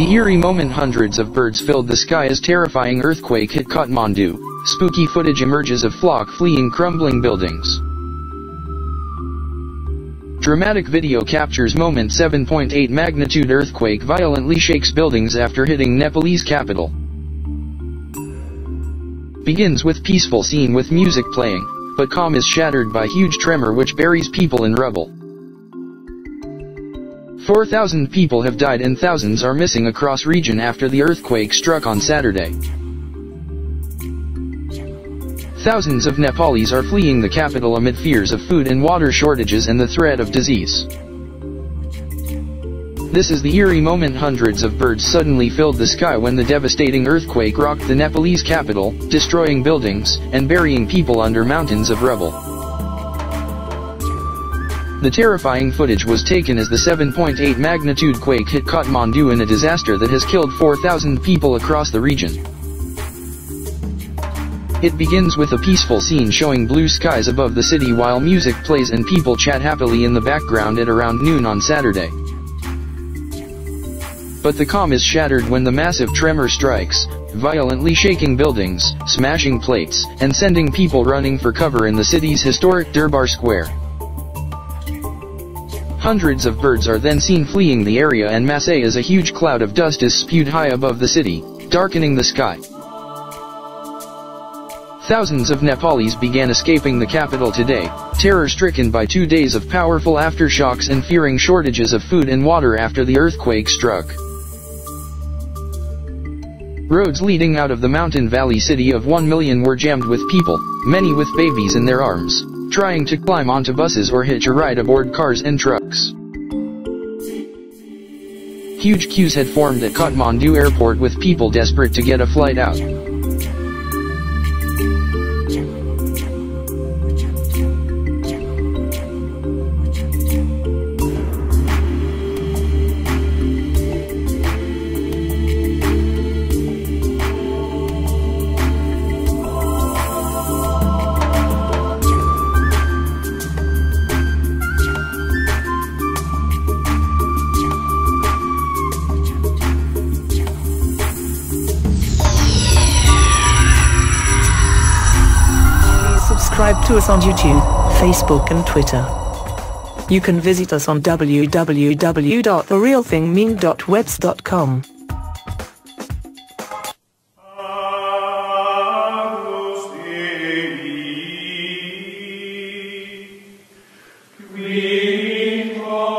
The eerie moment, hundreds of birds filled the sky as terrifying earthquake hit Kathmandu. Spooky footage emerges of flock fleeing crumbling buildings. Dramatic video captures moment. 7.8 magnitude earthquake violently shakes buildings after hitting Nepalese capital. Begins with peaceful scene with music playing, but calm is shattered by huge tremor which buries people in rubble. 4,000 people have died and thousands are missing across region after the earthquake struck on Saturday. Thousands of Nepalis are fleeing the capital amid fears of food and water shortages and the threat of disease. This is the eerie moment. Hundreds of birds suddenly filled the sky when the devastating earthquake rocked the Nepalese capital, destroying buildings and burying people under mountains of rubble. The terrifying footage was taken as the 7.8 magnitude quake hit Kathmandu in a disaster that has killed 4,000 people across the region. It begins with a peaceful scene showing blue skies above the city while music plays and people chat happily in the background at around noon on Saturday. But the calm is shattered when the massive tremor strikes, violently shaking buildings, smashing plates, and sending people running for cover in the city's historic Durbar Square. Hundreds of birds are then seen fleeing the area and masse as a huge cloud of dust is spewed high above the city, darkening the sky. Thousands of Nepalis began escaping the capital today, terror-stricken by 2 days of powerful aftershocks and fearing shortages of food and water after the earthquake struck. Roads leading out of the mountain valley city of 1 million were jammed with people, many with babies in their arms, trying to climb onto buses or hitch a ride aboard cars and trucks. Huge queues had formed at Kathmandu airport with people desperate to get a flight out. Subscribe to us on YouTube, Facebook and Twitter. You can visit us on www.therealthingmeme.webs.com.